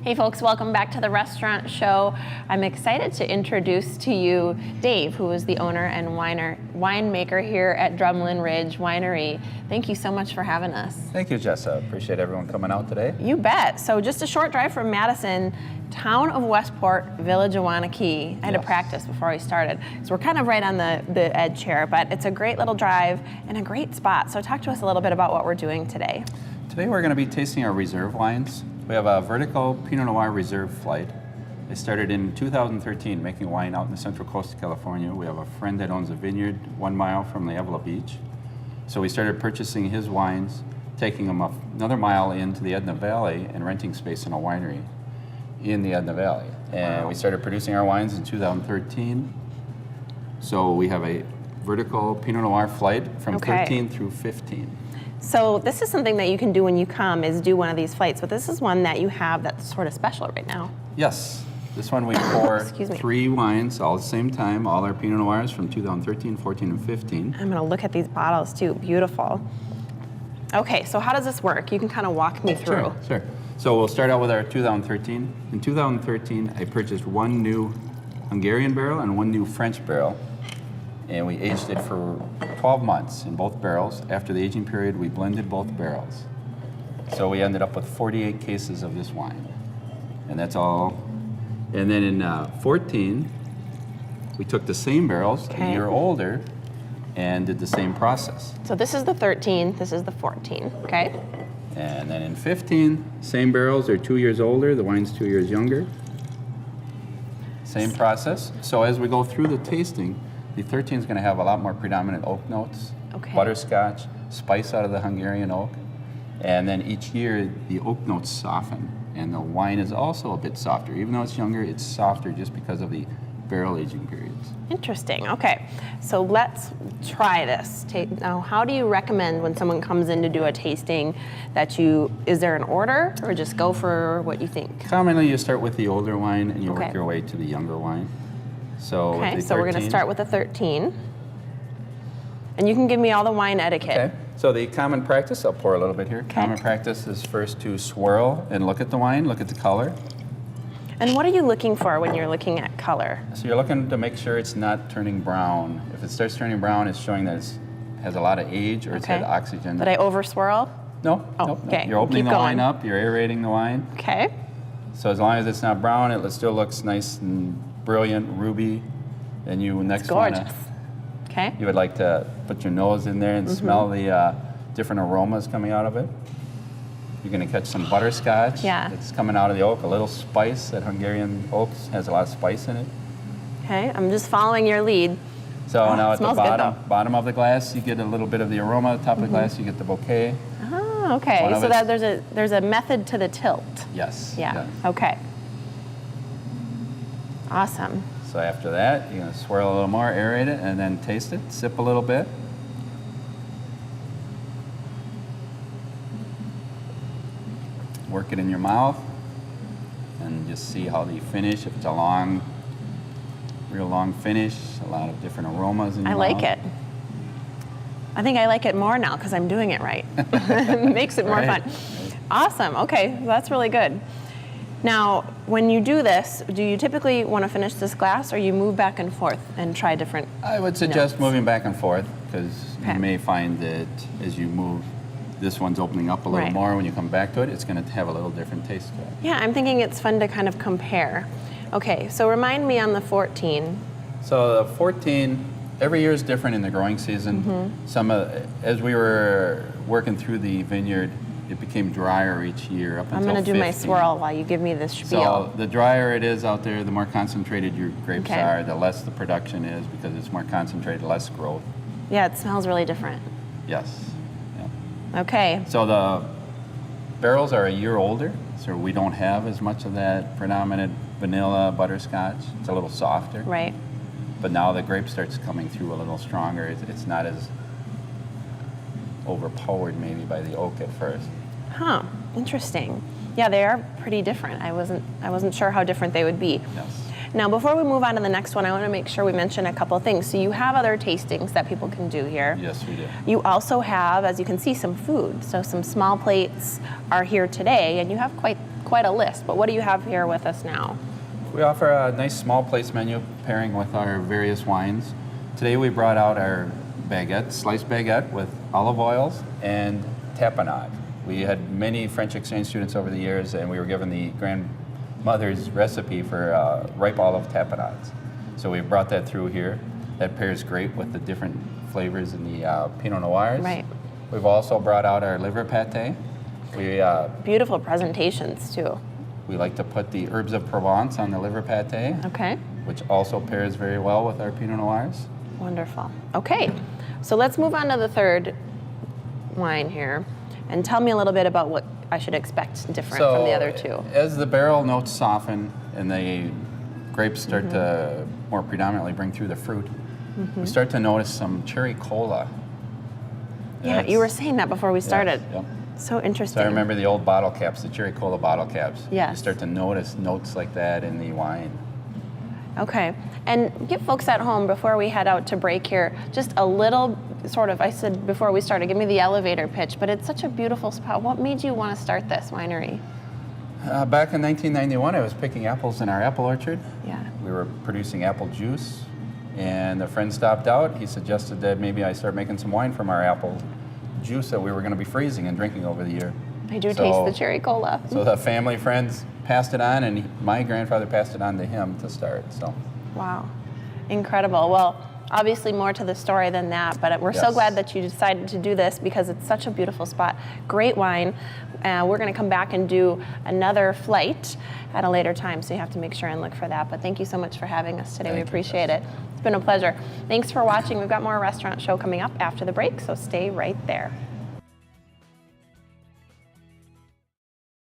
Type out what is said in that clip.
Hey folks, welcome back to the restaurant show. I'm excited to introduce to you Dave, who is the owner and winemaker here at Drumlin Ridge Winery. Thank you so much for having us. Thank you, Jessa. Appreciate everyone coming out today. You bet. So just a short drive from Madison, town of Westport, village of Waunakee. I had to practice before we started. So we're kind of right on the edge here, but it's a great little drive and a great spot. So talk to us a little bit about what we're doing today. Today we're going to be tasting our reserve wines. We have a vertical Pinot Noir reserve flight. I started in 2013 making wine out in the central coast of California. We have a friend that owns a vineyard 1 mile from the Avila Beach. So we started purchasing his wines, taking them another mile into the Edna Valley and renting space in a winery in the Edna Valley. And we started producing our wines in 2013. So we have a vertical Pinot Noir flight from 13 through 15. So this is something that you can do when you come, is do one of these flights, but this is one that you have that's sort of special right now. Yes. This one we pour 3 wines all at the same time, all our Pinot Noirs from 2013, 14, and 15. I'm gonna look at these bottles too, beautiful. Okay, so how does this work? You can kind of walk me through. Sure. So we'll start out with our 2013. In 2013, I purchased 1 new Hungarian barrel and 1 new French barrel. And we aged it for 12 months in both barrels. After the aging period, we blended both barrels. So we ended up with 48 cases of this wine. And that's all. And then in 14, we took the same barrels, a year older, and did the same process. So this is the 13, this is the 14, okay? And then in 15, same barrels are 2 years older, the wine's 2 years younger. Same process. So as we go through the tasting, the 13 is going to have a lot more predominant oak notes, butterscotch, spice out of the Hungarian oak, and then each year the oak notes soften, and the wine is also a bit softer. Even though it's younger, it's softer just because of the barrel aging periods. Interesting. Okay, so let's try this. Now, how do you recommend when someone comes in to do a tasting that is there an order, or just go for what you think? Commonly, you start with the older wine and you work your way to the younger wine. So we're going to start with a 13. And you can give me all the wine etiquette. Okay. So the common practice, I'll pour a little bit here. Common practice is first to swirl and look at the wine, look at the color. And what are you looking for when you're looking at color? So you're looking to make sure it's not turning brown. If it starts turning brown, it's showing that it has a lot of age or it's had oxygen. Did I over swirl? No. No. You're opening the wine up, you're aerating the wine. Okay. So as long as it's not brown, it still looks nice and brilliant, ruby. And you gorgeous. You would like to put your nose in there and smell the different aromas coming out of it. You're going to catch some butterscotch. It's coming out of the oak, a little spice. That Hungarian oak has a lot of spice in it. Okay, I'm just following your lead. So now at the bottom of the glass, you get a little bit of the aroma. At the top of the glass, you get the bouquet. Oh, okay. So that there's a method to the tilt. Yes. Yeah. Okay. Awesome. So after that, you're going to swirl a little more, aerate it, and then taste it. Sip a little bit. Work it in your mouth, and just see how the finish. If it's a real long finish, a lot of different aromas in your mouth. I like it. I think I like it more now because I'm doing it right. It makes it more fun. Awesome. Okay, that's really good. Now, when you do this, do you typically want to finish this glass, or you move back and forth and try different I would suggest moving back and forth, because you may find that as you move, this one's opening up a little more. When you come back to it, it's going to have a little different taste to it. Yeah, I'm thinking it's fun to kind of compare. Okay, so remind me on the 14. So the 14, every year is different in the growing season. As we were working through the vineyard, it became drier each year up until 15. I'm going to do my swirl while you give me this spiel. So the drier it is out there, the more concentrated your grapes are, the less the production is, because it's more concentrated, less growth. Yeah, it smells really different. Yes. Okay. So the barrels are a year older, so we don't have as much of that predominant vanilla butterscotch. It's a little softer. Right. But now the grape starts coming through a little stronger. It's not as overpowered maybe by the oak at first. Huh. Interesting. Yeah, they are pretty different. I wasn't sure how different they would be. Yes. Now, before we move on to the next one, I want to make sure we mention a couple of things. So you have other tastings that people can do here. Yes, we do. You also have, as you can see, some food. So some small plates are here today, and you have quite quite a list, but what do you have here with us now? We offer a nice small place menu pairing with our various wines. Today we brought out our baguette, sliced baguette with olive oils and tapenade. We had many French exchange students over the years, and we were given the grandmother's recipe for ripe olive tapenades. So we brought that through here. That pairs great with the different flavors in the Pinot Noirs. Right. We've also brought out our liver pate. Beautiful presentations too. We like to put the herbs of Provence on the liver pate, Okay. which also pairs very well with our Pinot Noirs. Wonderful. Okay, so let's move on to the third wine here, and tell me a little bit about what I should expect different from the other two. As the barrel notes soften and the grapes start to more predominantly bring through the fruit, we start to notice some cherry cola. Yeah, you were saying that before we started. Yep. So interesting. So I remember the old bottle caps, the cherry cola bottle caps. Yes. You start to notice notes like that in the wine. Okay, and give folks at home, before we head out to break here, just a little sort of, I said before we started, give me the elevator pitch, but it's such a beautiful spot. What made you want to start this winery? Back in 1991, I was picking apples in our apple orchard. Yeah. We were producing apple juice, and a friend stopped out. He suggested that maybe I start making some wine from our apple juice that we were going to be freezing and drinking over the year. I do taste the cherry cola. So the family friends passed it on, and my grandfather passed it on to him to start. So. Wow, incredible. Well, obviously more to the story than that, but we're so Yes. glad that you decided to do this because it's such a beautiful spot. Great wine. We're going to come back and do another flight at a later time, so you have to make sure and look for that. But thank you so much for having us today. We Thank you, appreciate it. It's been a pleasure. Thanks for watching. We've got more Restaurant Show coming up after the break, so stay right there.